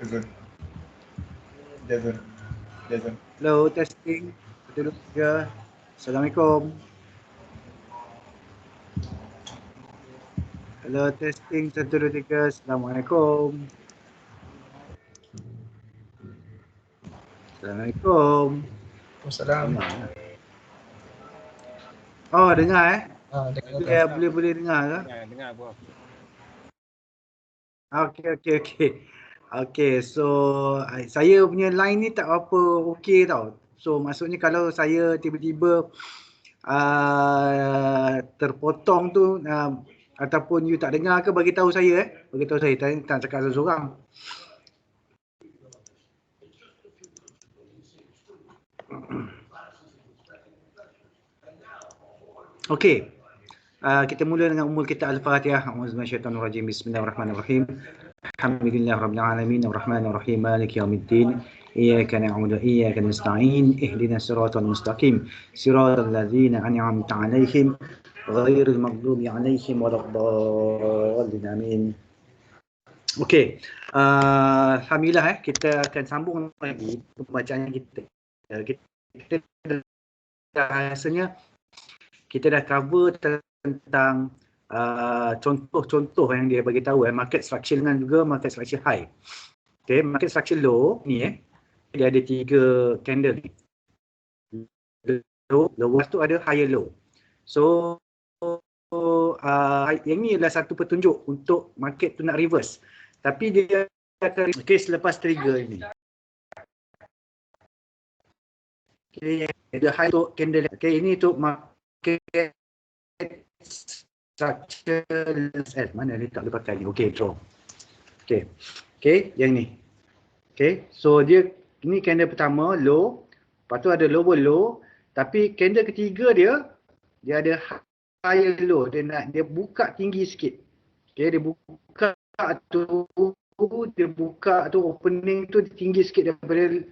Jazun. Jazun. Jazun. Hello, testing. 1, 2, 3. Assalamualaikum. Hello, testing. 1, 2, 3. Assalamualaikum. Assalamualaikum. Wassalam. Oh, dengar Dengar. boleh dengar ke? Dengar Prof. Okey. Okey, so saya punya line ni tak apa okey tau. So maksudnya kalau saya tiba-tiba terpotong tu ataupun you tak dengar ke, bagi tahu saya bagi tahu saya, tak cakap seorang-seorang. Okey. Kita mula dengan umul kita Al-Fatihah. A'udzubillahi Bismillahirrahmanirrahim. Alhamdulillahirabbil alamin arrahmanir rahim maliki yaumiddin. Iyyaka na'budu wa iyyaka nasta'in. Ihdinas siratal mustaqim. Siratal ladzina an'amta 'alaihim ghairil maghdubi 'alaihim waladdallin. Amin. Okey. Alhamdulillah kita akan sambung lagi pembacaan kita. Kita rasanya kita dah cover tentang contoh-contoh yang dia bagi tahu market structure dengan juga market structure high. Okey, market structure low ni dia ada 3 candle ni. Low, lepas tu ada higher low. So yang ni adalah satu petunjuk untuk market tu nak reverse. Tapi dia akan selepas trigger ini. Okey, ada high untuk candle. Okey, ini untuk market structure mana ni tak boleh pakai ni. Okey, draw. Okey, yang ni. Okey, so dia ni candle pertama low, lepas tu ada lower low, tapi candle ketiga dia ada higher low, dia buka tinggi sikit. Okey, dia buka tu opening tu tinggi sikit daripada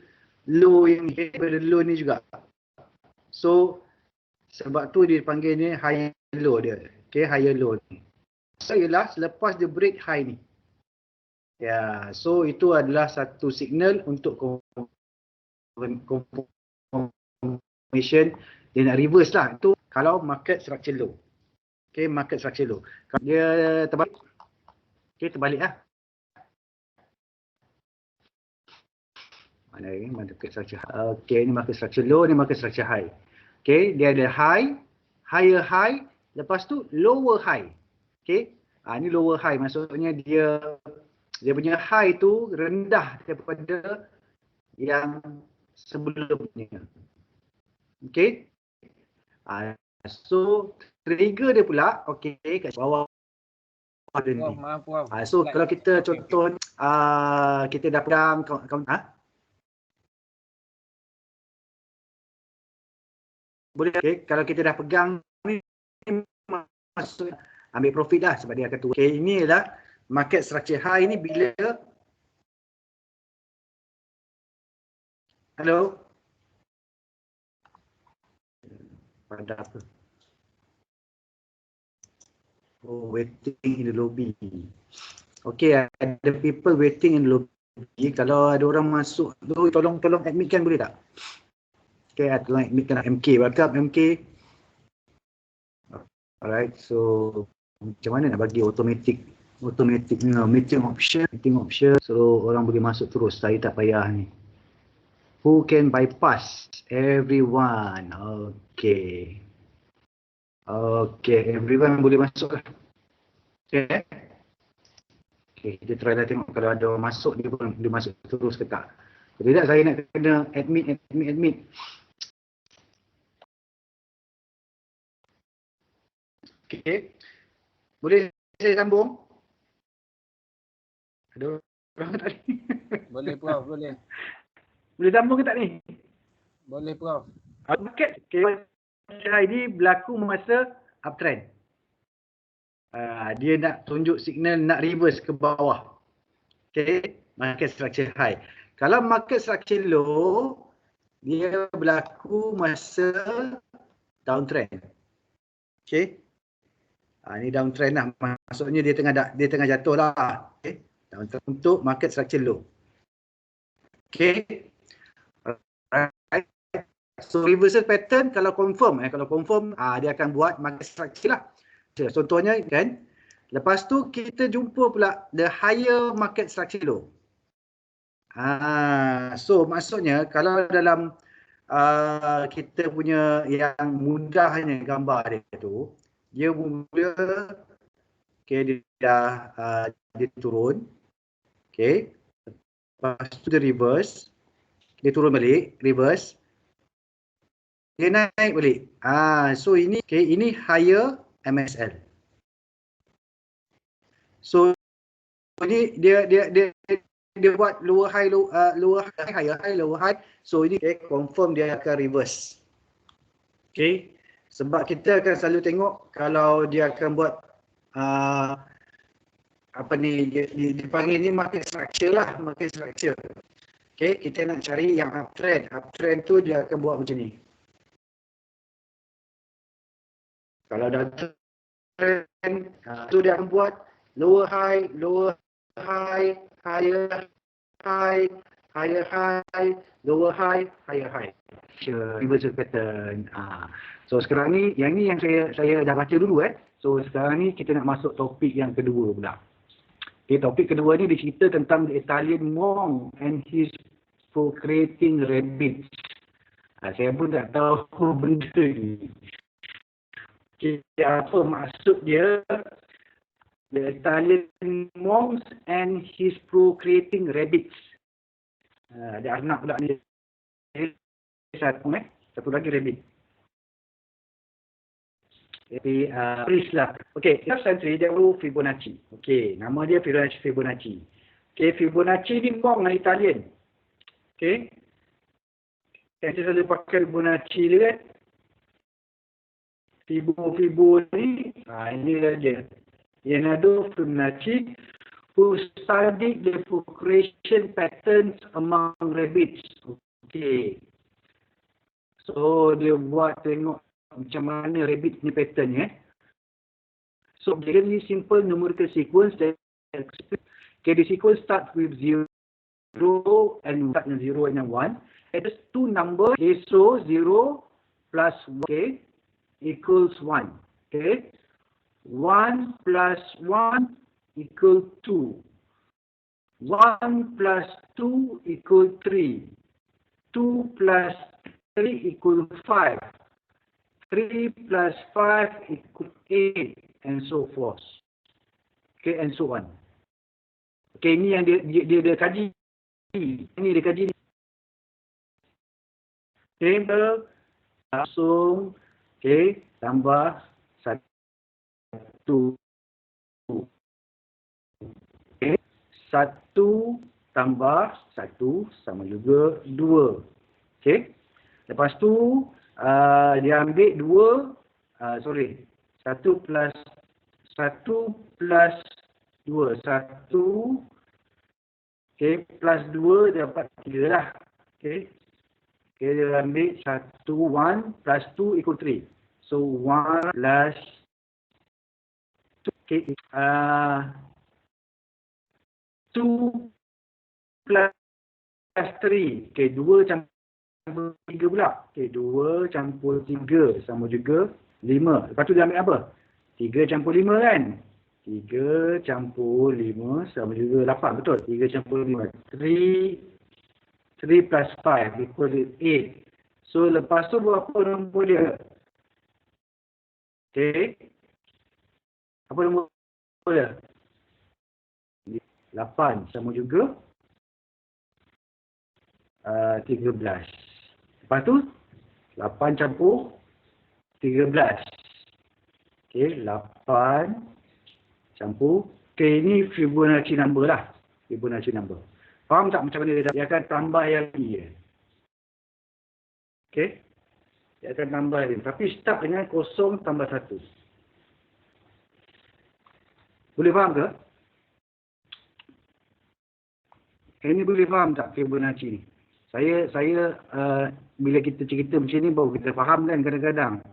low yang ni, daripada low ni juga. So sebab tu dia panggil ni higher low dia. Okey, higher low ni. So ialah selepas dia break high ni. Ya, so itu adalah satu signal untuk confirmation dia nak reverse lah. Itu kalau market structure low. Okey, market structure low. Kalau dia terbalik. Okey, terbalik lah. Mana ni market structure. Okey, ni market structure low, ni market structure high. Okey, dia ada high, higher high, lepas tu lower high. Okey, ni lower high, maksudnya dia punya high tu rendah daripada yang sebelumnya. Okey, so trigger dia pula, okey, kat bawah ada ni. So kalau kita contoh kita dah pegang boleh. Okay, kalau kita dah pegang ni masuk ambil profit dah sebab dia akan turun. Okay, ini adalah market structure high ni bila hello pada apa? Oh, waiting in the lobby. Okay, ada people waiting in the lobby. Kalau ada orang masuk tu tolong admitkan boleh tak? Okay, tolong admitkan MK. Welcome MK. Alright, so macam mana nak bagi automatic meeting option so orang boleh masuk terus, saya tak payah ni. Who can bypass everyone? Okay, everyone boleh masuk lah. Okay, kita try lah tengok kalau ada orang masuk dia pun boleh masuk terus ke tak. Kalau tidak saya nak kena admit. Okay, boleh saya sambung? Ada orang tak ni? Boleh Prof, boleh. Boleh sambung ke tak ni? Boleh Prof. Market ini berlaku masa uptrend. Dia nak tunjuk signal nak reverse ke bawah. Okay, market structure high. Kalau market structure low, dia berlaku masa downtrend. Okay. Ni downtrend lah. Maksudnya dia tengah jatuh lah. Okay. Downtrend untuk market structure low. Okay. Right. So reversal pattern kalau confirm dia akan buat market structure lah. Contohnya kan, lepas tu kita jumpa pula the higher market structure low. So maksudnya kalau dalam kita punya yang mudahnya gambar dia tu, dia mula dia dah dia turun, lepas tu dia reverse, dia turun balik, reverse, dia naik balik. So ini ini higher MSL. So ini dia buat lower high, lower high, higher high, lower high. So ini confirm dia akan reverse. Sebab kita akan selalu tengok kalau dia akan buat apa ni dia panggil ni market structure lah, market structure. Kita nak cari yang uptrend. Uptrend tu dia akan buat macam ni. Kalau dah trend, tu dia akan buat lower high, higher high, higher high, lower high, higher high. Reversal pattern. So sekarang ni, yang ni yang saya dah baca dulu So sekarang ni kita nak masuk topik yang kedua pula. Topik kedua ni dia cerita tentang the Italian monk and his procreating rabbits. Saya pun tak tahu benda ni. Apa maksud dia? The Italian monks and his procreating rabbits. Ada anak pula ni. Satu lagi rabbit. Jadi, priest lah. First century dia baru Fibonacci. Nama dia Fibonacci. Fibonacci ni monk lah Italian. Saya selalu pakai Fibonacci dia kan. Fibo ni, ini dia. Leonardo Fibonacci, who studied the procreation patterns among rabbits. So dia buat tengok macam mana rabbit ni pattern So very simple numerical sequence. The sequence start with 0 and 0 and 1. It has two numbers. So 0 plus 1 equals 1. 1 plus 1 equals 2. 1 plus 2 equals 3. 2 plus 3 equals 5. 3 plus 5 equals 8 and so forth. And so on. Ini yang dia kaji. Ini dia kaji. Langsung tambah 1. 1 tambah 1 sama juga 2. Lepas tu dia ambil 2, 1 plus 2, 1 plus 2 dia dapat 3 lah. Dia ambil 1 plus 2 equal 3. So 1 plus 2, 2 plus 3. 2 campur 3 pula. 2 campur 3 sama juga 5. Lepas tu dia ambil apa? 3 campur 5 kan? 3 campur 5 sama juga 8. Betul? 3 campur 5. 3 plus 5 equal 8. So lepas tu berapa nombor dia? Apa nombor dia? 8 sama juga 13. Lepas tu 8 campur 13. 8 campur. Ini Fibonacci number lah. Fibonacci number. Faham tak macam mana dia akan tambah yang ni? Dia akan tambah ni. Tapi start dengan 0 tambah 1. Boleh faham ke? Ini boleh faham tak Fibonacci ni? Saya bila kita cerita macam ni baru kita faham kan kadang-kadang.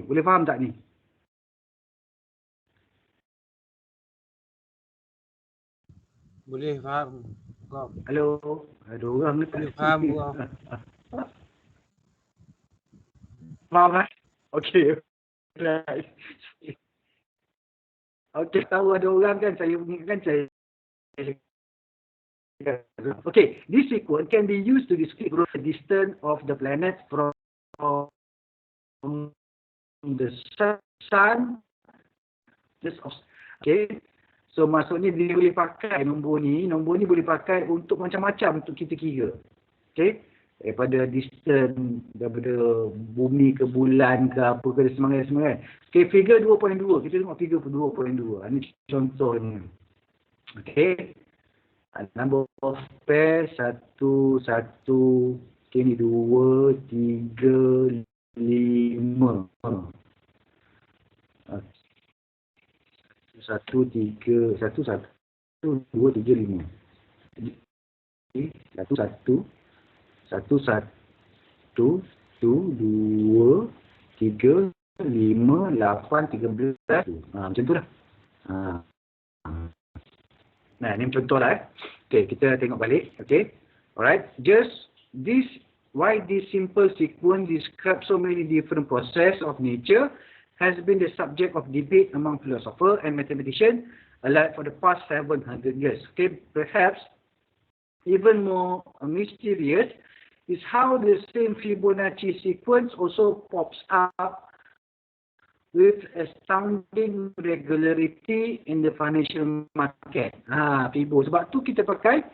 Boleh faham tak ni? Boleh faham. Prof. Halo. Ada orang ni tak Faham, Prof. Faham lah? Okey. Right. Okey, tahu ada orang kan saya saya. Okay, this sequence can be used to describe the distance of the planet from the sun. Okay, so maksudnya dia boleh pakai nombor ni boleh pakai untuk macam-macam untuk kita kira. Okay, daripada distance daripada bumi ke bulan ke apa ke semangat. Okay, figure 2.2, kita tengok figure 2.2. Ini contohnya. Okay. Number of pair 1, 1, okay, ni 2, 3, 5. 1, 2, 3, 1, 1, 2, 3, 5. 1, 1, 1, 1, 2, 3, 5, 8, 13. Macam tu lah. Nah, ni contoh lah. Okay, kita tengok balik. Okay, alright. Why this simple sequence describes so many different process of nature has been the subject of debate among philosophers and mathematicians alike for the past 700 years. Okay, perhaps even more mysterious is how the same Fibonacci sequence also pops up with astounding regularity in the financial market. Fibo. Sebab tu kita pakai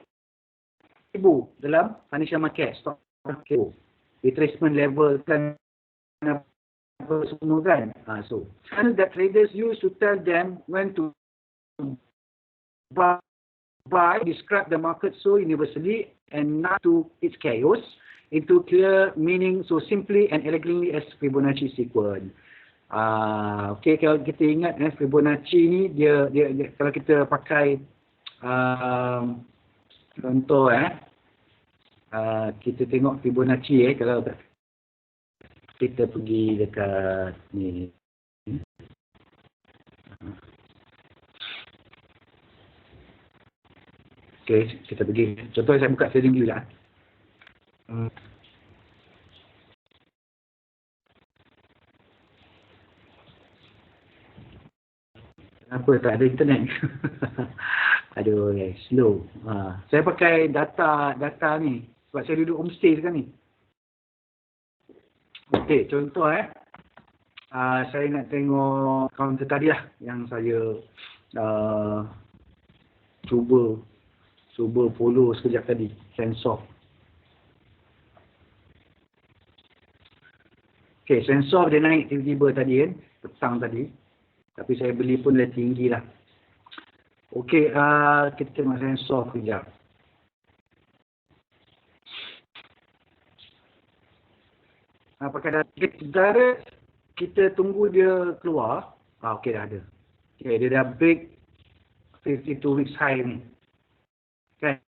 Fibo dalam financial market, stock market. Retracement level kan apa semua kan. So, that traders use to tell them when to buy, describe the market so universally and not to its chaos into clear meaning so simply and elegantly as Fibonacci sequence. Okay, kalau kita ingat Fibonacci ni dia kalau kita pakai contoh kita tengok Fibonacci kalau kita pergi dekat ni. Okay, kita pergi contoh saya buka trading view lah. Kenapa tak ada internet? Aduh, slow. Saya pakai data ni sebab saya duduk homestay sekarang ni. Okey, contoh saya nak tengok counter tadi lah yang saya cuba follow sekejap tadi, Sensor. Okey, Sensor dia naik tiba-tiba tadi kan, petang tadi. Tapi saya beli pun dah tinggi lah. Okey, kita tengok Sensor sekejap. Pakai data, kita tunggu dia keluar. Okey, dah ada. Okey, dia dah break 52 weeks high ni. Kan?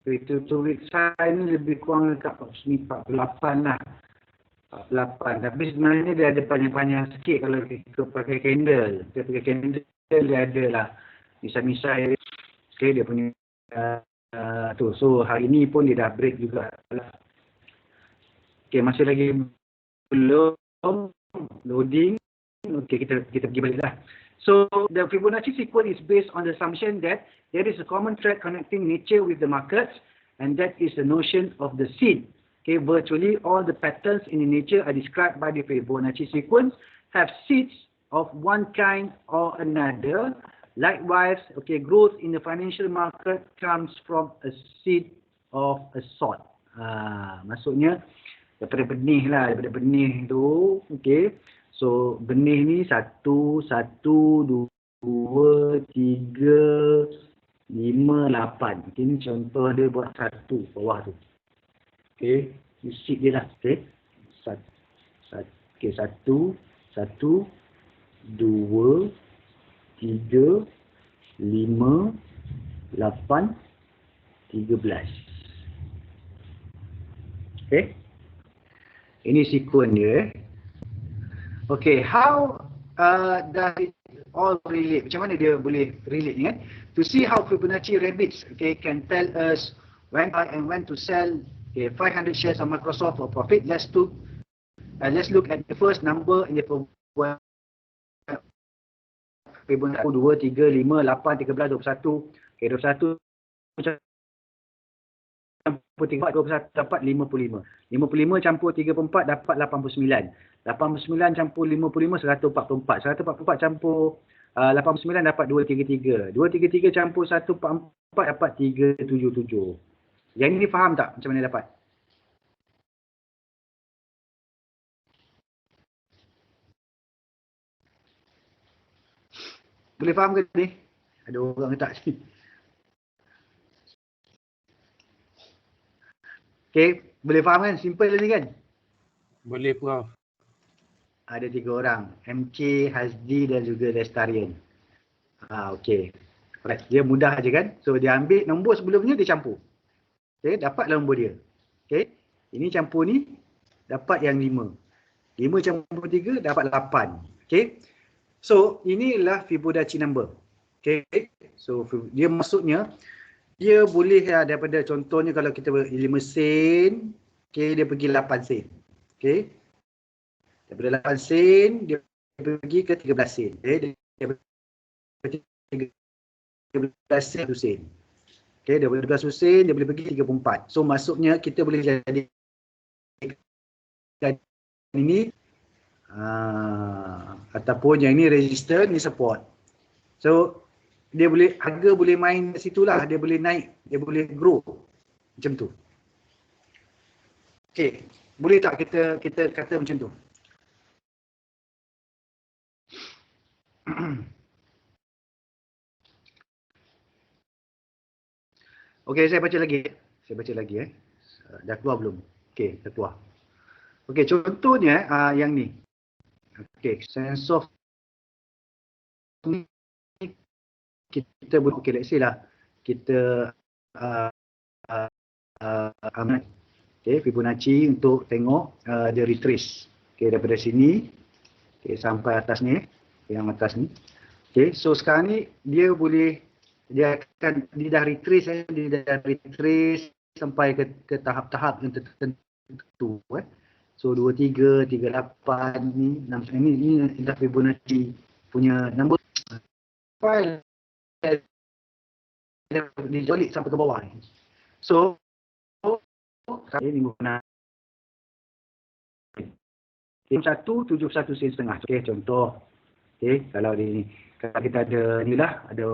52 weeks high ni lebih kurang dekat 48 lah. 48. Tapi sebenarnya dia ada panjang-panjang sikit kalau kita pakai candle. Kita pakai candle dia ada lah misai-misai. Okay, dia punya tu. So hari ni pun dia dah break juga lah. Okay, masih lagi belum loading. Okay, kita pergi balik lah. So the Fibonacci sequence is based on the assumption that there is a common thread connecting nature with the markets, and that is the notion of the seed. Okay, virtually all the patterns in nature are described by the Fibonacci sequence have seeds of one kind or another. Likewise, okay, growth in the financial market comes from a seed of a sort. Maksudnya daripada benih tu, okay. So benih ni 1, 1, 2, 3, 5, 8. Okay, ni contoh dia buat 1 bawah tu. Okay, seed dia lah. Okay, 1, 2, 3, 5, 8, 13. Okay, ini sequence dia. Okay, how does it all relate? Macam mana dia boleh relate ni kan? to see how Fibonacci rabbits, okay, can tell us when buy and when to sell, okay, 500 shares of Microsoft for profit. Let's look at the first number in the Fibonacci 2, 3, 5, 8, 13, 21. Okay, 21 campur 3, 4, 21 dapat 55. 55 campur 3 per 4 dapat 89. 89 campur 55, 144. 144 campur 89 dapat 233. 233 campur 144 dapat 377. Yang ini faham tak macam mana dapat? Boleh faham ke ni? Ada orang ke tak ni? Okay, boleh faham kan? Simple ni kan? Boleh Prof. Ada 3 orang, MK, Hazdi dan juga Lestarian. Okey. Alright, dia mudah aja kan? So dia ambil nombor sebelumnya dia campur. Okey, dapatlah nombor dia. Okey. Ini campur ni dapat yang 5. 5 campur 3 dapat 8. Okey. So inilah Fibonacci number. Okey. So dia maksudnya dia boleh daripada contohnya kalau kita 5 sen, okey, dia pergi 8 sen. Okey. Daripada 8 sen dia pergi ke 13 sen. Okey, daripada 13 sen 1 sen. Okey, daripada 12 sen dia boleh pergi 34. So maksudnya kita boleh jadi ini ataupun yang ini resistor, ni support. So dia boleh, harga boleh main kat situlah, dia boleh naik, dia boleh grow macam tu. Okey, boleh tak kita kata macam tu? Okey, saya baca lagi. Dah keluar belum? Okey, dah keluar. Okey, contohnya yang ni. Okey, sense of ni kita boleh, okey, let's say lah kita ambil Fibonacci untuk tengok dia retrace. Okey, daripada sini sampai atas ni, yang atas ni. Okey, so sekarang ni dia dah retrace, sampai ke tahap-tahap yang tertentu. So 23, 38 ni, ini dah Fibonacci punya number. File dijolik sampai ke bawah ni. So ini guna 171 sen setengah. Okey, contoh. Okey, kalau kita ada inilah, ada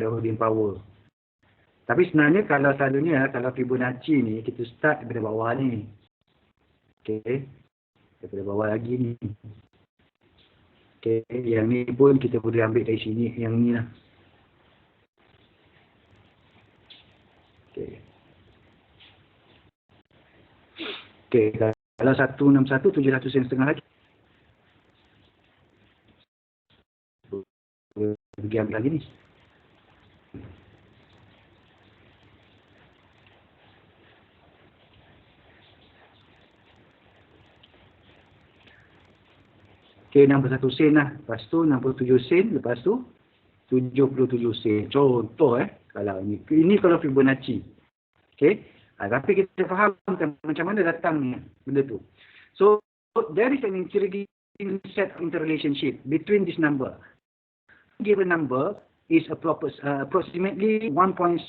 holding power. Tapi sebenarnya kalau selalunya kalau Fibonacci ni kita start daripada bawah ni. Okey. Daripada bawah lagi ni. Okey, yang ni pun kita boleh ambil dari sini, yang ni lah. Okey. Okey, kalau 161 700 sen setengah lagi. Pergi ambil lagi ni. Okey, 61 sen lah. Lepas tu 67 sen. Lepas tu 77 sen. Contoh kalau ini kalau Fibonacci. Okey. Tapi kita fahamkan macam mana datangnya benda tu. So there is an intriguing set of interrelationship between this number. Given number is approximately 1.618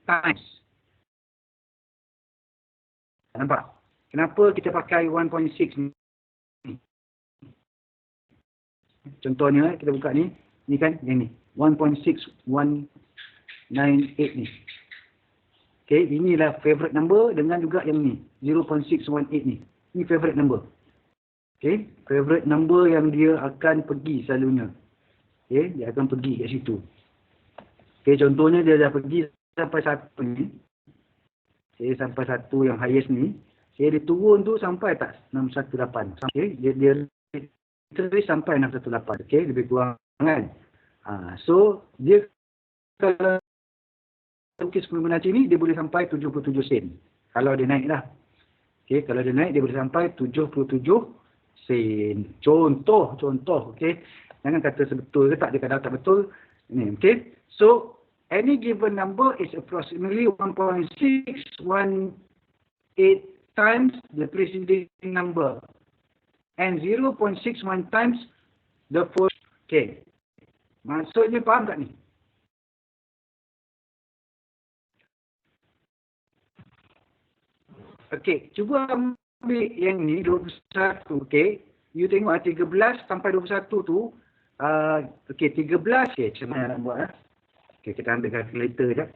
times. Nampak? Kenapa kita pakai 1.6 ni? Contohnya kita buka ni kan yang ni 1.6198 ni. Okey, inilah favorite number dengan juga yang ni 0.618 ni. Ini favorite number. Okey, favorite number yang dia akan pergi selalunya. Okey, dia akan pergi kat situ. Okey, contohnya dia dah pergi sampai satu ni. Okey, sampai satu yang highest ni. Okey, dia turun tu sampai tak 618. Okey, dia terus sampai 618. Okey, lebih kurang kan. So dia kalau lukis Fibonacci ni dia boleh sampai 77 sen. Kalau dia naik lah. Okey, kalau dia naik dia boleh sampai 77 sin. Contoh, okey. Jangan kata sebetul ke tak, dia kadang tak betul. Ini, okey. So, any given number is approximately 1.618 times the preceding number and 0.61 times the first. Okey. Maksudnya faham tak ni? Okey, cuba ambil yang ni 21, okey. You tengok 13 sampai 21 tu, okey 13, okey macam mana nak buat Okey, kita ambil calculator jap.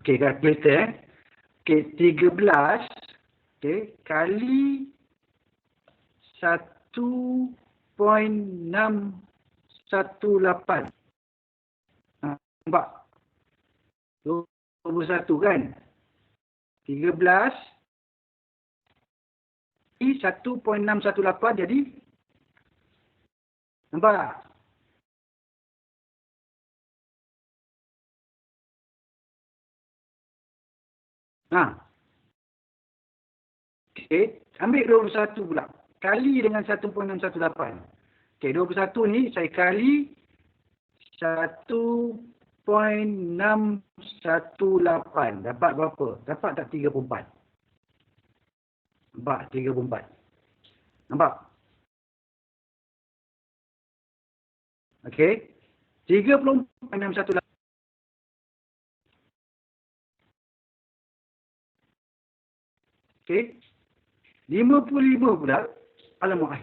Okey, calculator Okey, 13 okey kali 1.618. Nampak? 21 kan? 13 1.618 jadi nampak? Okey, ambil 21 pula. Kali dengan 1.618. Okey, 21 ni saya kali 1.618. Dapat berapa? Dapat tak 34? Nampak? 34. Nampak? Okey. 30.618. Okey. 55 pula. Alamak.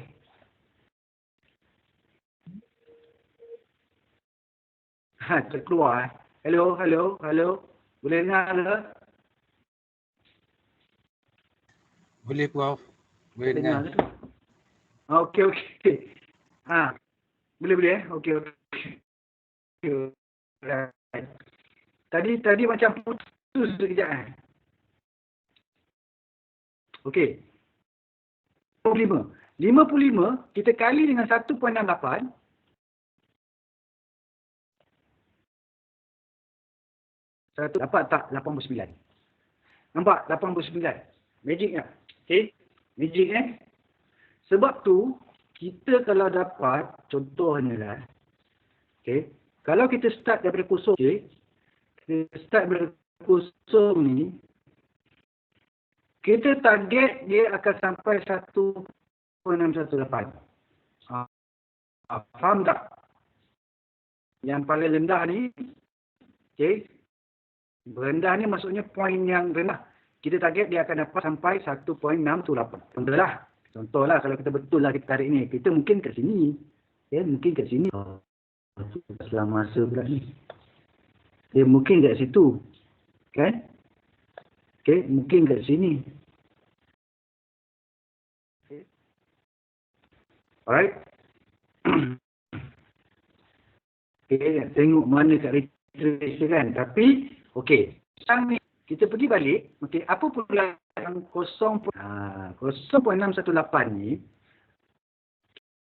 Terkeluar. Hello. Boleh dengar ke? Boleh Prof. Boleh dengar. Okey. Boleh. Okey. Tadi macam putus sekejap. Okey. 55 kita kali dengan 1.68. Dapat tak 89? Nampak 89? Magic tak? Okey. Magic Sebab tu kita kalau dapat contohnya lah. Okey. Kalau kita start daripada kosong, kita start daripada kosong ni, kita target dia akan sampai 1.618. Faham tak? Yang paling rendah ni, okey. Rendah ni maksudnya poin yang rendah. Kita target dia akan dapat sampai 1.618. Contohlah kalau kita betul lah kita tarik ni, kita mungkin kat sini. Ya, mungkin kat sini. Selama masa pula ni. Dia mungkin kat situ. Kan? Okey, mungkin kat sini. Okay. Alright. Okey, tengok mana kat retrace kan. Tapi, okey. Sekarang ni, kita pergi balik. Okey, apa pula yang 0.618 ni?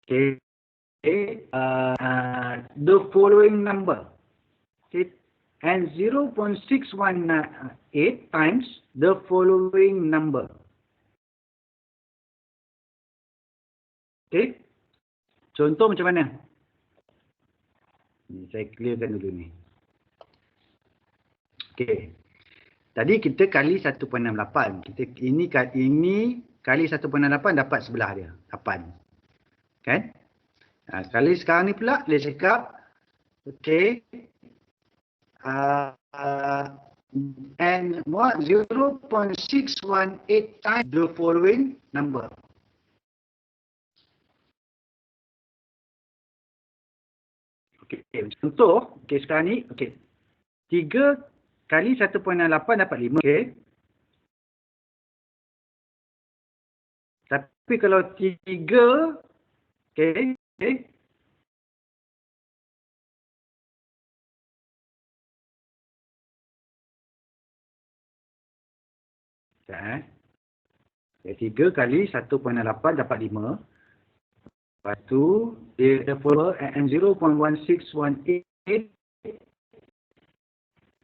Okey. The following number. Okay. And 0.618 times the following number. Okay. Contoh macam mana? Ni saya clearkan dulu ni. Okay. Tadi kita kali 1.68. Ini kali 1.68 dapat sebelah dia. 8. Kan? Kali sekarang ni pula dia cakap. Okay. And what 0.618 times the following number. Okey, contoh, okey sekarang ni, okey. 3 kali 1.68 dapat 5, okey. Tapi kalau 3, okey. Okay. 3 kali 1.8 dapat 5. Lepas tu, dia follow and 0.1618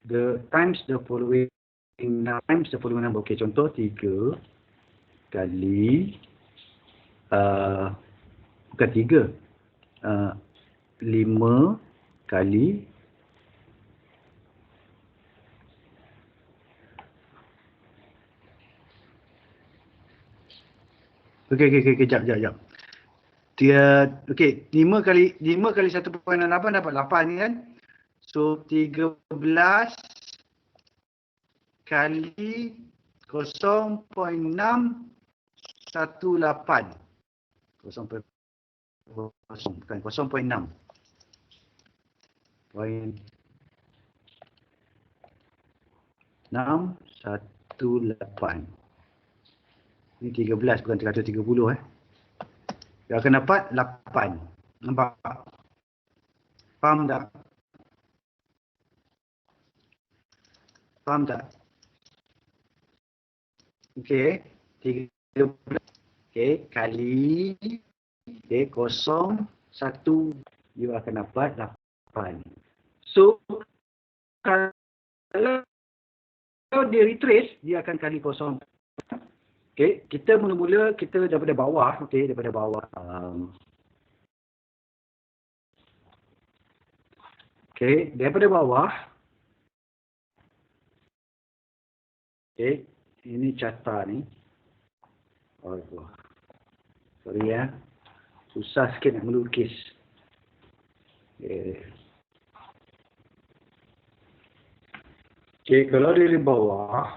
the times the following 6 10 6. Okey, contoh 3 kali bukan 3. 5 kali Okey, kejap. Okey, 5 kali 1.68 dapat 8 kan? So 13 kali 0.618. 0.6. Bukan 0.6. Point 618. Ini 13 bukan 330 Dia akan dapat 8. Nampak? Faham tak? Okey. 13. Okey, kali 0.1 you akan dapat 8. So kalau dia retrace, dia akan kali 0. Okey, kita mula-mula kita daripada bawah, daripada bawah. Okey, daripada bawah. Okey, ini carta ni. Allah. Sorry ya. Susah sikit nak melukis. Okey, kalau dari bawah.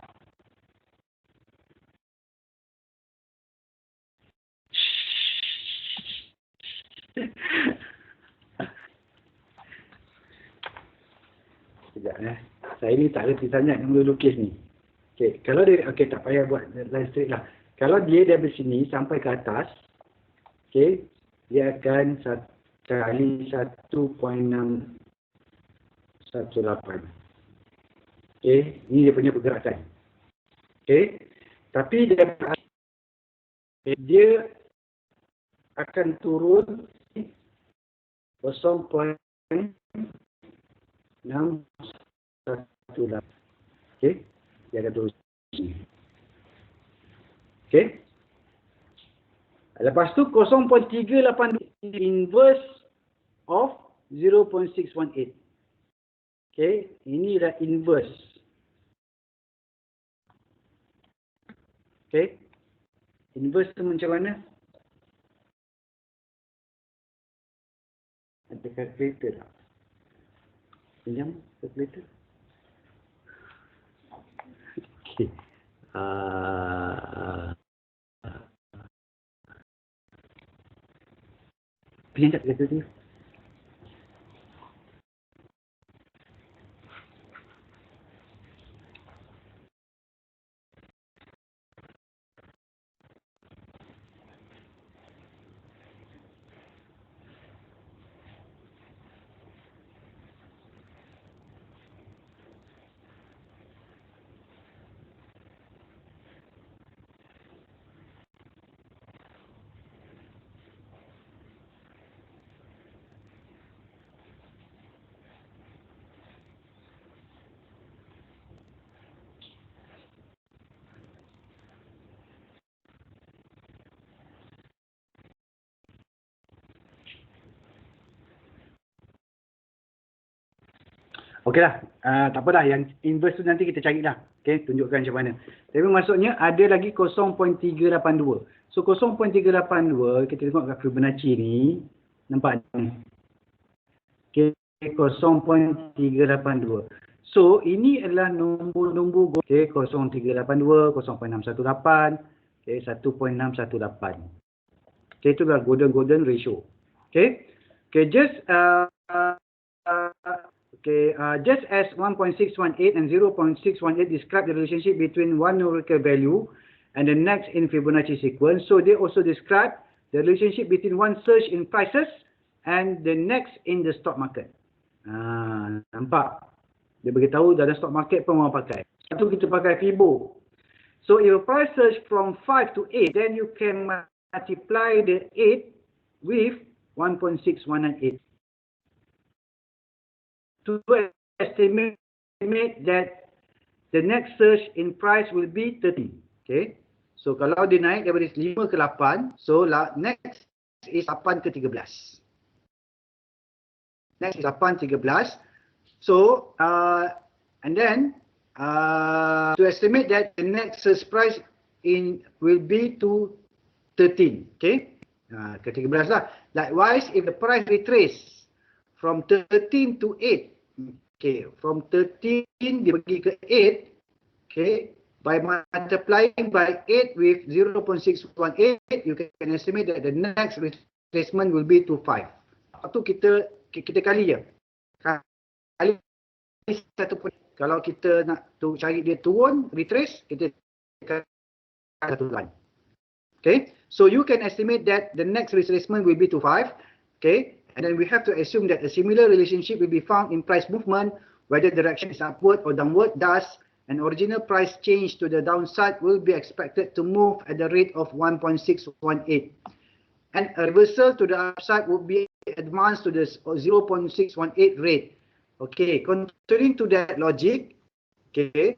Sekejap Saya ni tak reti sangat nak mula lukis ni. Okey, kalau dia tak payah buat line straight lah. Kalau dia dari sini sampai ke atas, okey, dia akan kali 1.618. Okey, ini dia punya pergerakan. Okey, tapi dia akan turun 0.618. Okey, dia akan turun sini. Okey. Lepas tu 0.382 inverse of 0.618. Okey, ini dah inverse. Okey. Inverse tu macam mana? Ada calculator tak? Pinjam calculator. Okey. Pinjam tak calculator? Okeylah, tak apa dah. Yang inverse tu nanti kita carilah. Okey, tunjukkan macam mana. Tapi maksudnya ada lagi 0.382. So 0.382, kita tengok kat Fibonacci ni. Nampak ni. Okey, 0.382. So ini adalah nombor-nombor. Okey, 0.382, 0.618, okey, 1.618. Okey, itu adalah golden ratio. Okey. Okey, just as 1.618 and 0.618 describe the relationship between one numerical value and the next in Fibonacci sequence, so they also describe the relationship between one surge in prices and the next in the stock market. Nampak? Dia beritahu dalam stock market pun orang pakai. Satu kita pakai Fibo. So if a price surge from 5 to 8, then you can multiply the 8 with 1.6198. To estimate that the next surge in price will be 13. Okay. So kalau dia naik daripada 5 ke 8, so next is 8 ke 13. Next is 8 13. So and then to estimate that the next surge price will be to 13. Okay. Ke 13 lah. Likewise, if the price retrace from 13 to 8, okay, from 13 dia pergi ke 8, okay, by multiplying by 8 with 0.618, you can estimate that the next retracement will be to 5. Itu kita kali je. Kali satu pun. Kalau kita nak cari dia turun, retrace, kita kali satu line. Okay, so you can estimate that the next retracement will be to 5. Okay, and then we have to assume that a similar relationship will be found in price movement, whether direction is upward or downward. Thus, an original price change to the downside will be expected to move at the rate of 1.618. And a reversal to the upside would be advanced to the 0.618 rate. Okay, continuing to that logic, okay,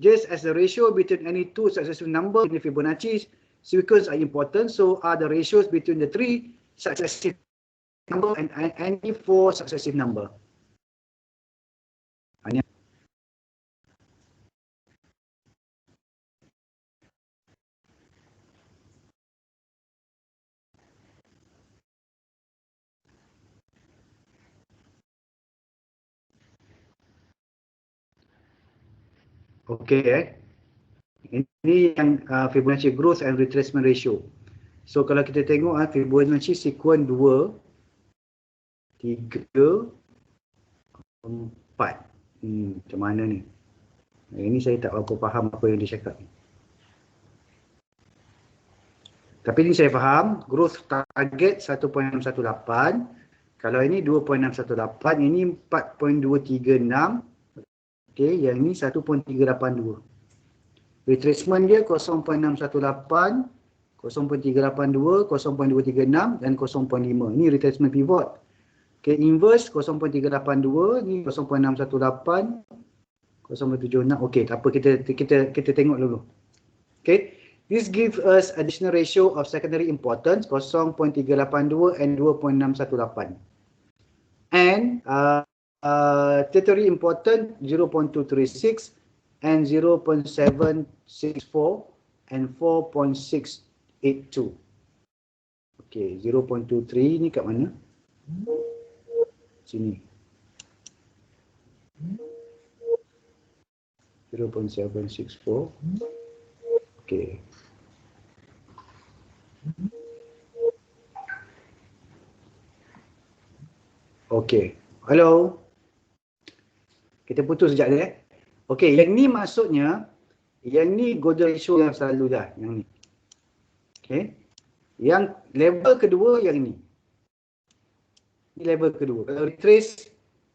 just as the ratio between any two successive numbers in the Fibonacci sequence are important, so are the ratios between the three successive numbers and any four successive numbers. Okay, ini yang Fibonacci growth and retracement ratio. So kalau kita tengok Fibonacci sequence 2, 3, 4. Macam mana ni? Ini saya tak berapa faham apa yang dia cakap. Tapi ini saya faham, growth target 1.618. Kalau ini 2.618, ini 4.236. Okay, yang ni 1.382. Retracement dia 0.618, 0.382, 0.236 dan 0.5. Ini retracement pivot. Okay, inverse 0.382, ni 0.618, 0.76. Okay, tak apa, kita tengok dulu. Okay, this gives us additional ratio of secondary importance 0.382 and 2.618. And tertiary important 0.236 and 0.764 and 4.682. Okay, 0.23 ni kat mana? Sini. 0.764. Okay. Okay. Hello. Kita putus sekejap dia. Okey, yang ni maksudnya, yang ni golden ratio yang selalu dah, yang ni. Okey. Yang level kedua yang ni. Ni level kedua. Kalau retrace,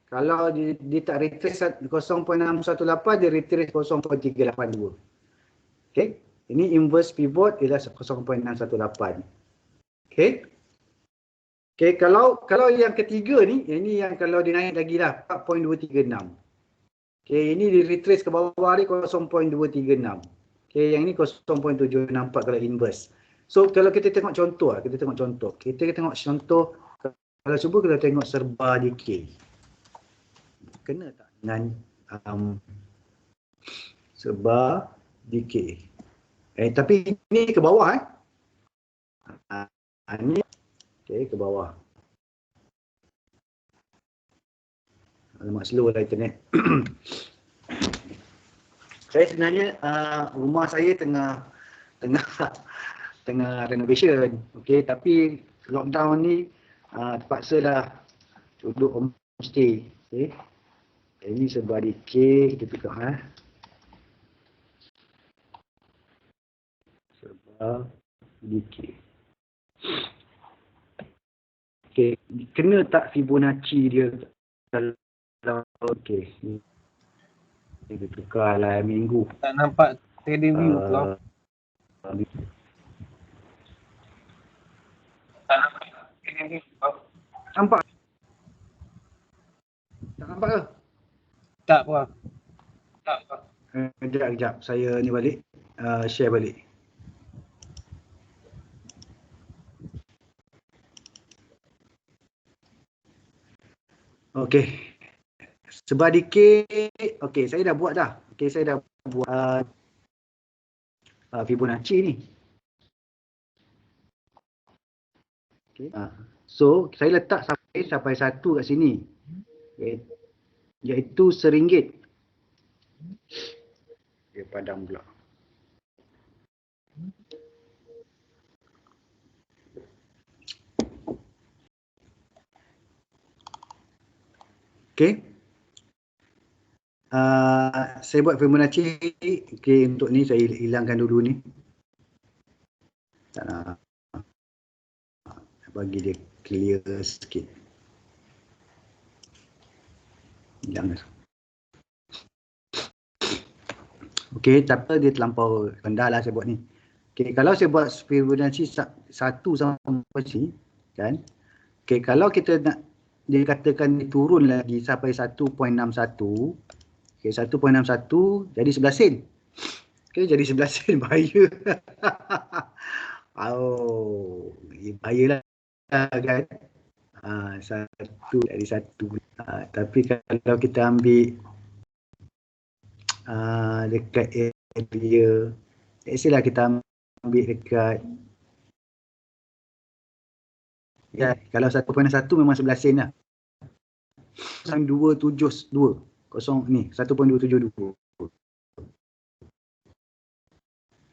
kalau dia tak retrace 0.618, dia retrace 0.382. Okey. Ini inverse pivot ialah 0.618. Okey. Okey, kalau yang ketiga ni, yang ni yang kalau dia naik lagi lah 4.236. Okay, ini di retrace ke bawah ni 0.236. Okay, yang ni 0.764 kalau inverse. So kalau kita tengok contoh, kita tengok contoh. Kalau cuba kita tengok serba decay. Kena tak dengan serba decay? Tapi ini ke bawah ni okay, ke bawah. Alamak, slow lah internet. Saya sebenarnya rumah saya tengah renovation. Okey, tapi lockdown ni terpaksa lah duduk homestay. Okey. Ini sebuah decay kita tengok sebuah decay. Okey, kena tak Fibonacci dia kalau okey. Kita tukarlah minggu. Tak nampak trading view Prof. Tak nampak trading view Prof. Nampak? Tak nampak ke? Tak Prof. Tak Prof. Kejap. Saya ni balik. Share balik. Okey. Sebar dikit. Okey, saya dah buat dah. Okey, saya dah buat Fibonacci ni. Okay. So, saya letak sampai 1 kat sini. Iaitu RM1. Dia padam pula. Okey. Saya buat Fibonacci. Okey, untuk ni saya hilangkan dulu ni. Tak nak bagi dia clear sikit. Hilang. Okey, tak apa, dia terlampau rendah lah saya buat ni. Okey, kalau saya buat Fibonacci 1 sampai sini, kan? Okey, kalau kita nak dia katakan dia turun lagi sampai 1.61. Okey, 1.61 jadi 11 sen. Okey, jadi 11 sen, bahaya. Oh, bahaya lah kan. 1 dari 1. Tapi kalau kita ambil dekat area, let's say lah kita ambil dekat ya, kalau 1.1 memang 11 sen lah. 0.272 ni 1.272.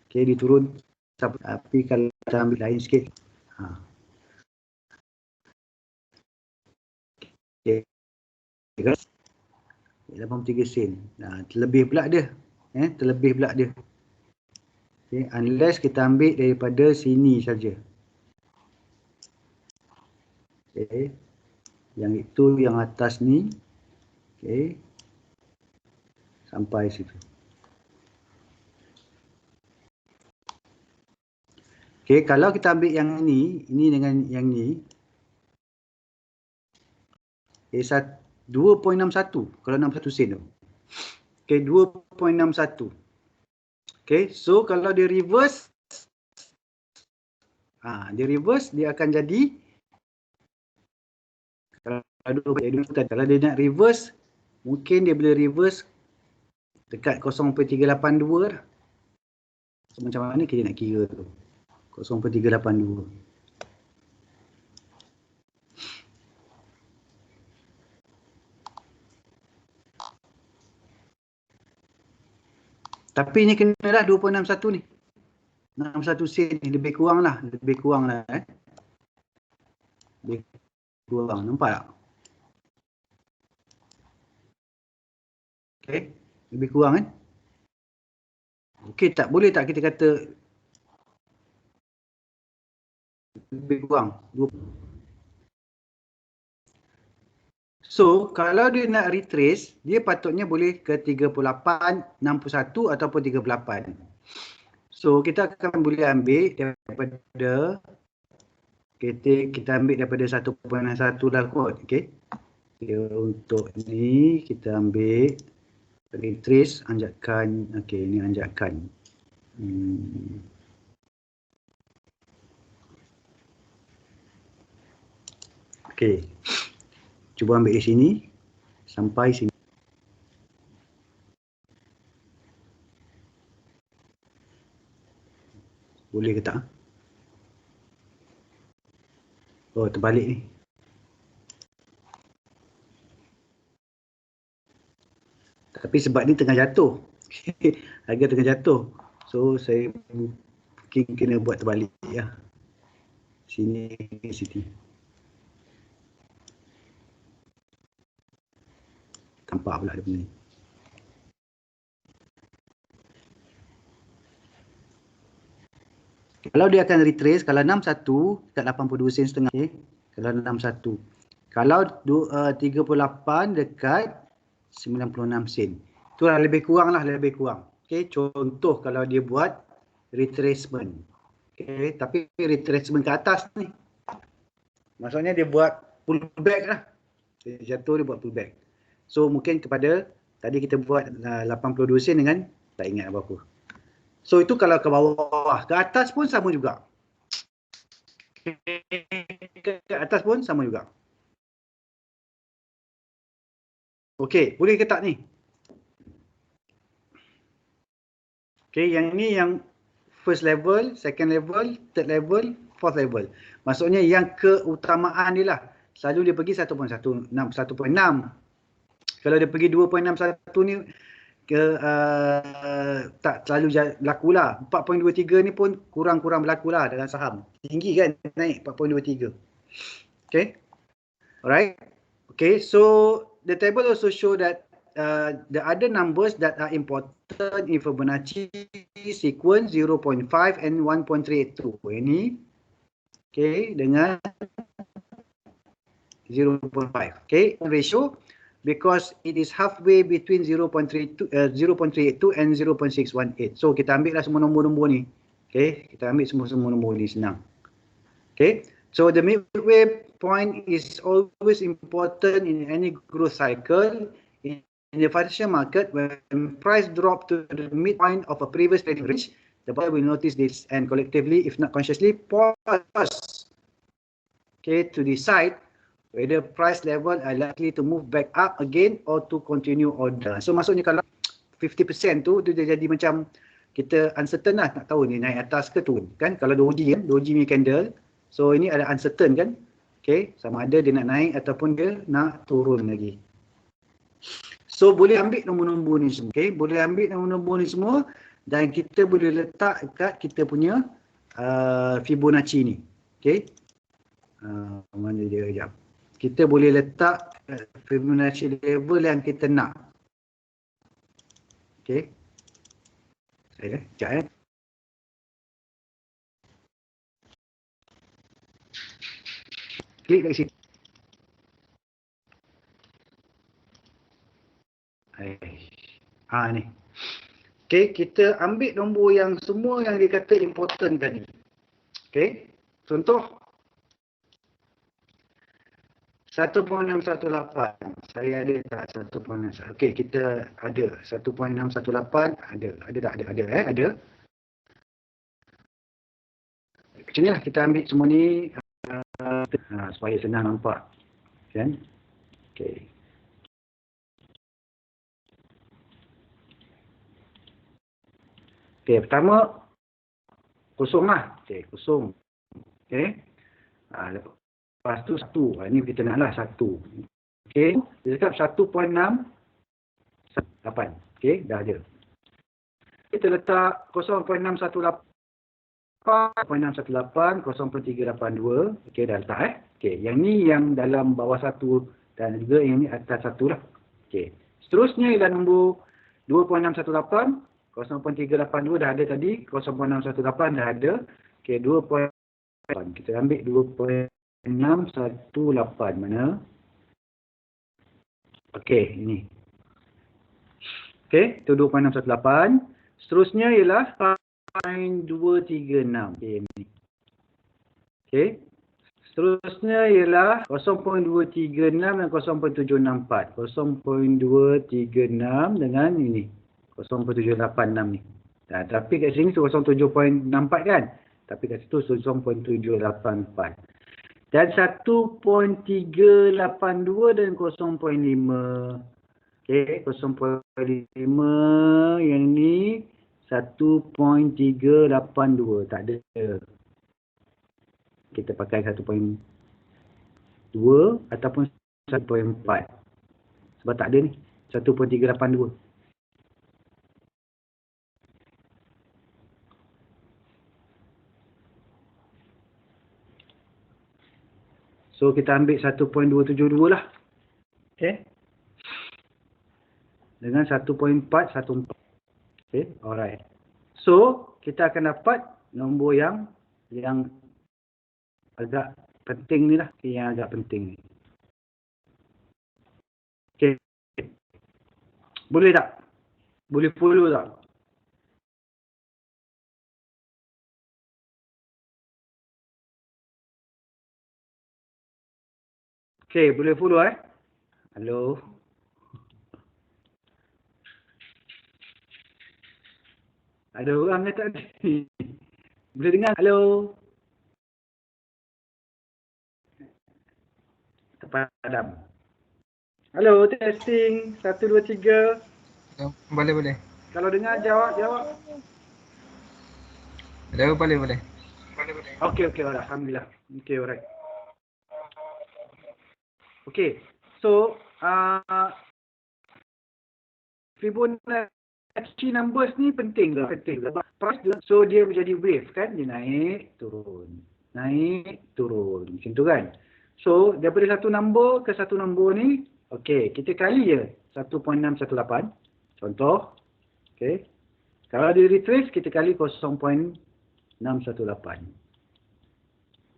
Okey, dia turun. Tapi kalau kita ambil lain sikit, okey, 83 sen. Terlebih pula dia. Terlebih pula dia. Okay, unless kita ambil daripada sini saja. Okay. Yang itu yang atas ni. Okay. Sampai situ. Okay, kalau kita ambil yang ini dengan yang ni. Okay, 2.61 kalau 61 sen tu. Okay, 2.61. Okay, so kalau dia reverse, dia akan jadi, kalau dia nak reverse, mungkin dia boleh reverse dekat 0.382 lah. So, macam mana kita nak kira tu? 0.382. Tapi ni kena lah 2.61 ni. 61 sen ni lebih kurang lah. Lebih kurang. Nampak tak? Okay. Lebih kurang kan? Okey, tak boleh tak kita kata lebih kurang? So, kalau dia nak retrace, dia patutnya boleh ke 38, 61 ataupun 38. So, kita akan boleh ambil daripada, kita ambil daripada 1.1 dah kot. Okay. Untuk ni, kita ambil retrace, anjakan. Okay, ini anjakan. Okay. Cuba ambil di sini sampai sini. Boleh ke tak? Oh, terbalik ni. Tapi sebab ni tengah jatuh. Harga tengah jatuh. So, saya mungkin kena buat terbalik ya. Sini ke sini. Tampak pula dia punya ni. Kalau dia akan retrace, kalau 61 dekat 82 sen setengah. Okay. Kalau 61. Kalau 38 dekat 96 sen. Itulah lebih kurang lah, lebih kurang. Okay. Contoh kalau dia buat retracement. Okay. Tapi retracement ke atas ni. Maksudnya dia buat pullback lah. Dia jatuh, dia buat pullback. So mungkin kepada Tadi kita buat 82 sen dengan tak ingat berapa. So itu kalau ke bawah, ke atas pun sama juga. Ke atas pun sama juga. Okey, boleh ke tak ni? Okey, yang ni yang first level, second level, third level, fourth level. Maksudnya yang keutamaan dia lah. Selalu dia pergi 1.16, 1.6. Kalau dia pergi 2.61 ni tak selalu berlaku lah. 4.23 ni pun kurang-kurang berlaku lah dalam saham. Tinggi kan naik 4.23. Okay. Alright. Okay, so the table also show that the other numbers that are important in Fibonacci sequence 0.5 and 1.382. Ini okay dengan 0.5. Okay, ratio because it is halfway between 0.32 and 0.618. So kita ambil lah semua nombor-nombor ni. Okay, kita ambil semua nombor ni, senang. Okay, so the midway point is always important in any growth cycle. In the financial market, when price drop to the midpoint of a previous trading range, the buyer will notice this and collectively, if not consciously, pause, okay, to decide whether price level are likely to move back up again or to continue order. So maksudnya kalau 50% tu dia jadi macam kita uncertain lah, nak tahu ni naik atas ke turun kan. Kalau doji kan, doji ni candle, so ini ada uncertain kan. Okay, sama ada dia nak naik ataupun dia nak turun lagi. So boleh ambil nombor-nombor ni semua, okay, boleh ambil nombor-nombor ni semua dan kita boleh letak dekat kita punya Fibonacci ni. Okay, mana dia sekejap. Kita boleh letak Fibonacci level yang kita nak. Okay. Sekejap klik kat sini. Ni. Okay, kita ambil nombor yang semua yang dia kata important tadi. Okay, contoh 1.618. Saya ada tak 1.618? Okey, kita ada 1.618. Ada tak? Ada. Macam ni lah, kita ambil semua ni supaya senang nampak. Kan? Okey. Okey, pertama kosong lah. Okey, kosong. Okey. Lepas tu 1. Ini kita naklah 1. Okey, dia cakap 1.68. Okey, dah ada. Kita letak 0.618, 0.618, 0.382. Okey, dah letak Okey, yang ni yang dalam bawah 1 dan juga yang ni atas 1 lah. Okey. Seterusnya ialah nombor 2.618, 0.382 dah ada tadi, 0.618 dah ada. Okey, 2. Kita ambil 2.618 mana? Okey, ini. Okey, itu 2.618. Seterusnya ialah 0.236. Okey, ini. Okey. Seterusnya ialah 0.236 dan 0.764. 0.236 dengan ini. 0.786 ni. Nah, tapi kat sini tu 0.764 kan? Tapi kat situ 0.784. Dan 1.382 dan 0.5. Okey, 0.5 yang ni 1.382. Tak ada. Kita pakai 1.2 ataupun 1.4. Sebab tak ada ni. 1.382. So kita ambil 1.272 lah. Okay. Dengan 1.414. Okay, alright. So kita akan dapat nombor yang agak penting ni lah. Okay, yang agak penting ni. Okay. Boleh tak? Boleh follow tak? Okay, boleh follow Hello. Ada orang yang tak ada. Boleh dengar? Halo? Terpadam. Halo, testing. 1, 2, 3. Boleh. Kalau dengar, jawab. Hello, boleh. Okey, alhamdulillah. Okey, alright. Okey. So, Fibonacci numbers ni penting ke? Price dia, so dia menjadi wave kan? Dia naik, turun. Naik, turun. Macam tu kan? So, daripada satu nombor ke satu nombor ni, okey, kita kali je 1.618. Contoh. Okey. Kalau dia retrace, kita kali 0.618.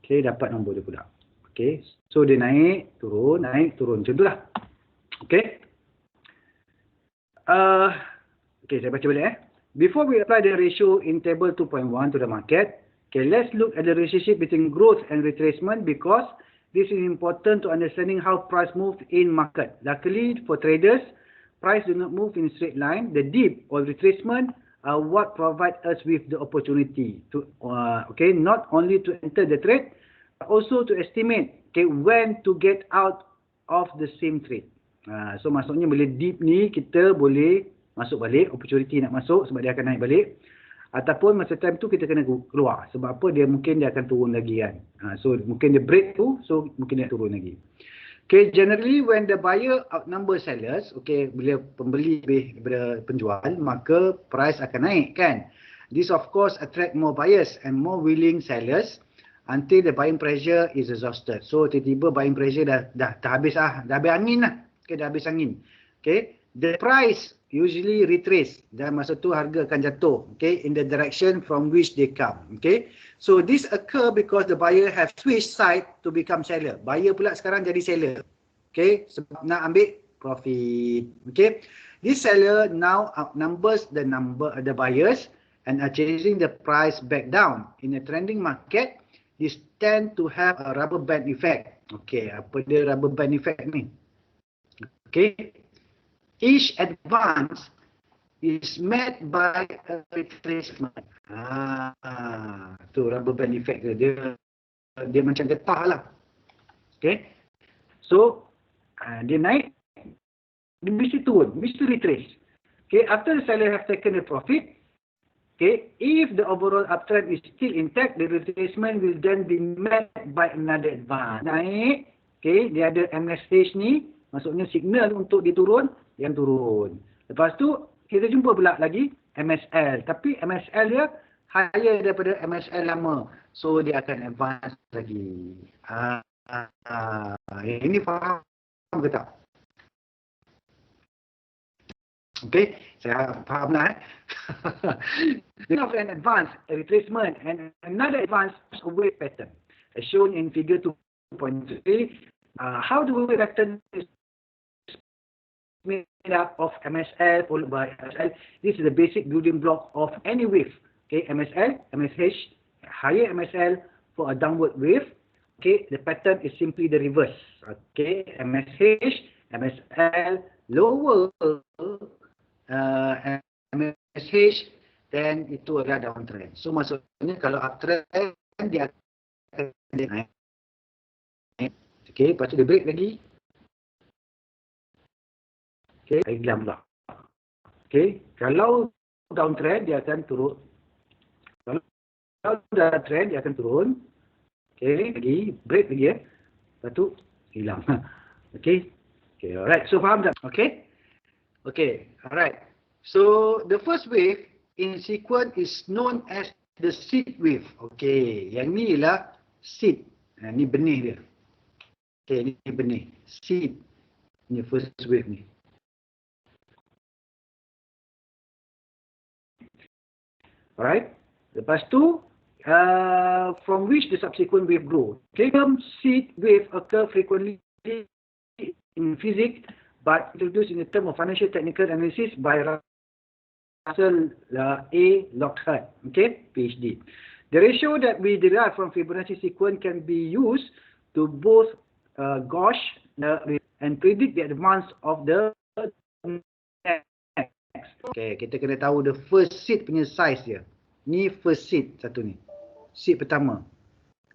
Okey, dapat nombor dia pula. Okey. So, dia naik, turun. Macam tu lah. Okey. Okay, saya baca balik. Before we apply the ratio in table 2.1 to the market, okay, let's look at the relationship between growth and retracement because this is important to understanding how price moves in market. Luckily for traders, price do not move in straight line. The dip or retracement are what provide us with the opportunity to, not only to enter the trade, but also to estimate, when to get out of the same trade. So maksudnya bila dip ni kita boleh masuk balik, opportunity nak masuk sebab dia akan naik balik, ataupun masa time tu kita kena keluar sebab apa, dia mungkin dia akan turun lagi kan. So mungkin dia break tu, so mungkin dia turun lagi. Okay, generally when the buyer outnumber sellers, okay, bila pembeli lebih daripada penjual, maka price akan naik kan. This of course attract more buyers and more willing sellers until the buying pressure is exhausted. So tiba-tiba buying pressure dah habis dah habis angin lah. Okay, dah habis angin. Okay, the price usually retrace dan masa tu harga akan jatuh, okay, in the direction from which they come. Okay, so this occur because the buyer have switched side to become seller. Buyer pula sekarang jadi seller. Okay, sebab nak ambil profit. Okay, this seller now outnumbers the buyers and are chasing the price back down. In a trending market, this tend to have a rubber band effect. Okay, apa dia rubber band effect ni? Okay, each advance is met by a retracement. Tu rubber band effect dia macam getah lah. Okay, so dia naik, dia mesti turun, mesti retrace. Okay, after the seller have taken the profit, okay, if the overall uptrend is still intact, the retracement will then be met by another advance. Naik, okay, dia ada MSH ni, maksudnya signal untuk dia turun, yang turun. Lepas tu, kita jumpa pula lagi MSL. Tapi MSL dia higher daripada MSL lama. So, dia akan advance lagi. Ini faham ke tak? Okay, saya faham lah. Then after an advance, a retracement, and another advance is a wave pattern. As shown in figure 2.3, how do we pattern is made up of MSL followed by MSL. This is the basic building block of any wave. Okay, MSL, MSH, higher MSL for a downward wave. Okay, the pattern is simply the reverse. Okay, MSH, MSL, lower MSH, then itu adalah downtrend. So maksudnya kalau uptrend dia akan naik. Okay, lepas tu dia break lagi. Okay, hilang pula. Okay, kalau downtrend dia akan turun. Kalau downtrend dia akan turun. Okay, lagi break lagi lepas tu hilang. Okay, alright. So faham tak? Okay, alright. So the first wave in sequence is known as the seed wave. Okay, yang ni ialah seed. Ni benih dia. Okay, ni benih. Seed. Ni first wave ni. Alright. Lepas tu, from which the subsequent wave grow. Okay, seed wave occur frequently in physics, but introduced in the term of financial technical analysis by Russell A. Lockhart, okay, PhD. The ratio that we derive from Fibonacci sequence can be used to both gauge and predict the advance of the Okay, kita kena tahu the first seed punya size dia. Ni first seed satu ni. Seed pertama.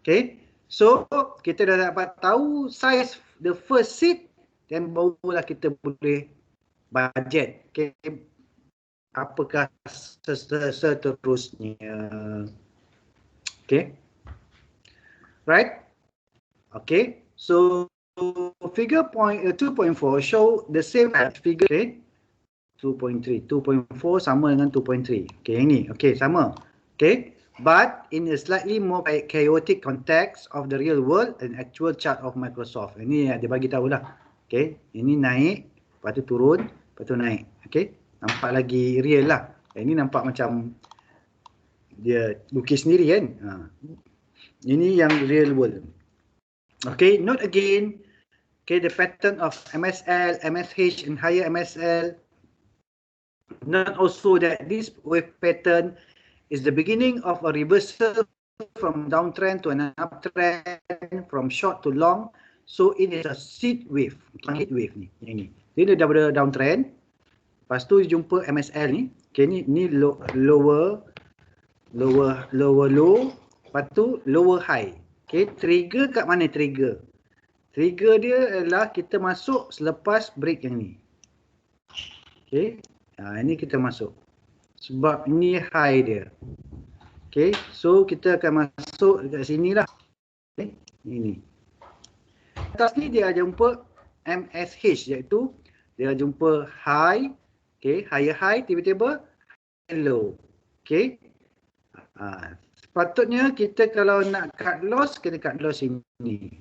Okay. So, kita dah dapat tahu size the first seed, then barulah kita boleh budget. Okay. Apakah seterusnya. Okay. Right. Okay. So, figure 2.4 show the same figure. Okay. 2.3. 2.4 sama dengan 2.3. Okay, yang ni. Okay, sama. Okay. But in a slightly more chaotic context of the real world and actual chart of Microsoft. Ini dia bagi tahu lah. Okay. Ini naik, lepas tu turun, lepas tu naik. Okay. Nampak lagi real lah. Ini nampak macam dia lukis sendiri kan. Ini yang real world. Okay. Note again. Okay. The pattern of MSL, MSH and higher MSL. Note also that this wave pattern is the beginning of a reversal from downtrend to an uptrend, from short to long. So it is a seed wave, heat wave ni. Ini. Dia daripada downtrend. Lepas tu jumpa MSL ni. Okay, ni lower low. Lepas tu lower high. Okay, trigger kat mana trigger? Trigger dia adalah kita masuk selepas break yang ni. Okay. Ini kita masuk. Sebab ni high dia. Okay. So kita akan masuk dekat sini lah. Okay. Ini. Atas ni dia jumpa MSH, iaitu dia jumpa high. Okay. Higher high tiba-tiba low. Okay. Sepatutnya kita kalau nak cut loss, kena cut loss sini.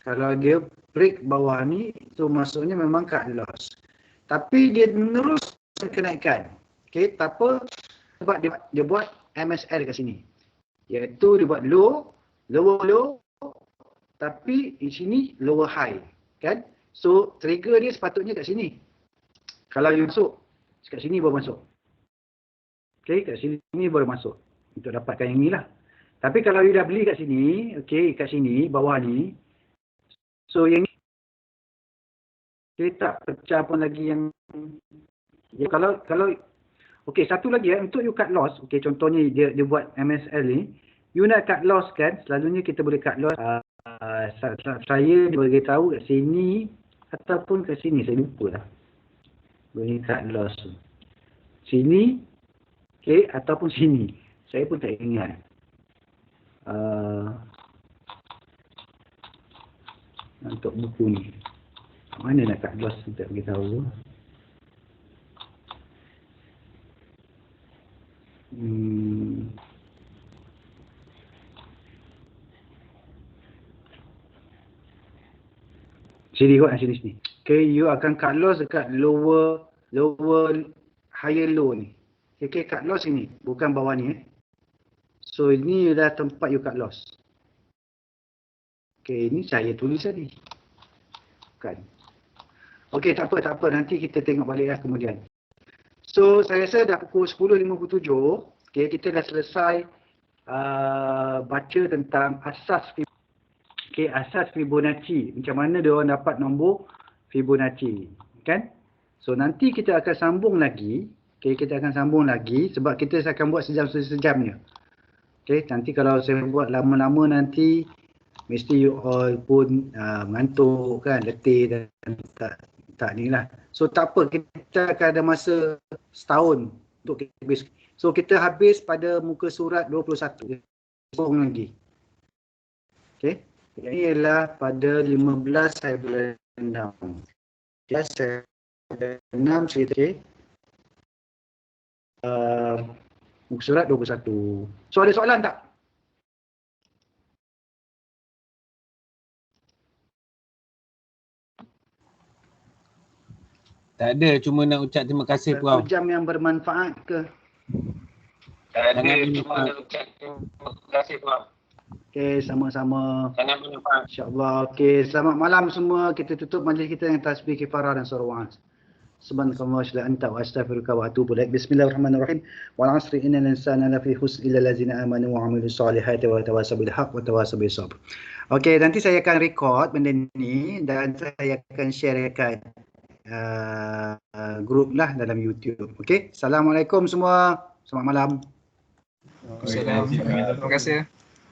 Kalau dia break bawah ni, so maksudnya memang cut loss. Tapi dia menerus kenaikan. Okay, tak apa. Sebab dia buat MSL kat sini. Iaitu dia buat low, lower low. Tapi di sini lower high. Kan? So, trigger dia sepatutnya kat sini. Kalau you masuk, kat sini baru masuk. Okay, kat sini baru masuk. Untuk dapatkan yang ni lah. Tapi kalau you dah beli kat sini, okay, kat sini, bawah ni. So, yang ni. Okay, tak pecah pun lagi yang ya, kalau okey, satu lagi untuk you cut loss, okey, contohnya dia buat MSL ni, you nak cut loss kan, selalunya kita boleh cut loss saya bagi tahu kat sini ataupun kat sini, saya lupa lah. Boleh cut loss sini, okey, ataupun sini. Saya pun tak ingat. Untuk buku ni. Mana nak cut loss untuk beritahu? Sini kot, sini. Okay, you akan cut loss dekat lower, higher low ni. Okay, cut loss ini, bukan bawah ni. So, ini adalah tempat you cut loss. Okay, ini saya tulis tadi. Bukan. Okay, tak apa. Nanti kita tengok balik lah kemudian. So, saya rasa dah pukul 10.57. Okay, kita dah selesai baca tentang asas Fibonacci. Macam mana dia orang dapat nombor Fibonacci. Kan? So, nanti kita akan sambung lagi. Okay, kita akan sambung lagi sebab kita akan buat sejam-sejamnya. Okay, nanti kalau saya buat lama-lama nanti mesti you all pun mengantuk kan, letih dan tak ni lah. So tak apa, kita akan ada masa setahun untuk habis. So kita habis pada muka surat 21. Sambung lagi. Okay. Ini ialah pada 15 saya bulan 6. Ya, saya bulan 6 cerita. Okay. Muka surat 21. So ada soalan tak? Tak ada, cuma nak ucap terima kasih Prof. Satu jam yang bermanfaat ke? Tak ada, cuma nak ucap terima kasih Prof. Okey, sama-sama. Sangat bermanfaat. InsyaAllah. Okey, selamat malam semua. Kita tutup majlis kita dengan tasbih kifarah dan salawat. Subhanakallah wa anta wa astaghfiruka wa atubu ilaik. Bismillahirrahmanirrahim. Wal 'asri innal insana lafi khusr illa allazina amanu wa 'amilus solihati wa tawasaw bil haqq wa tawasaw bis sabr. Okey, nanti saya akan record benda ni dan saya akan sharekan grup lah dalam YouTube. Okey, Assalamualaikum semua. Selamat malam. Terima kasih ya.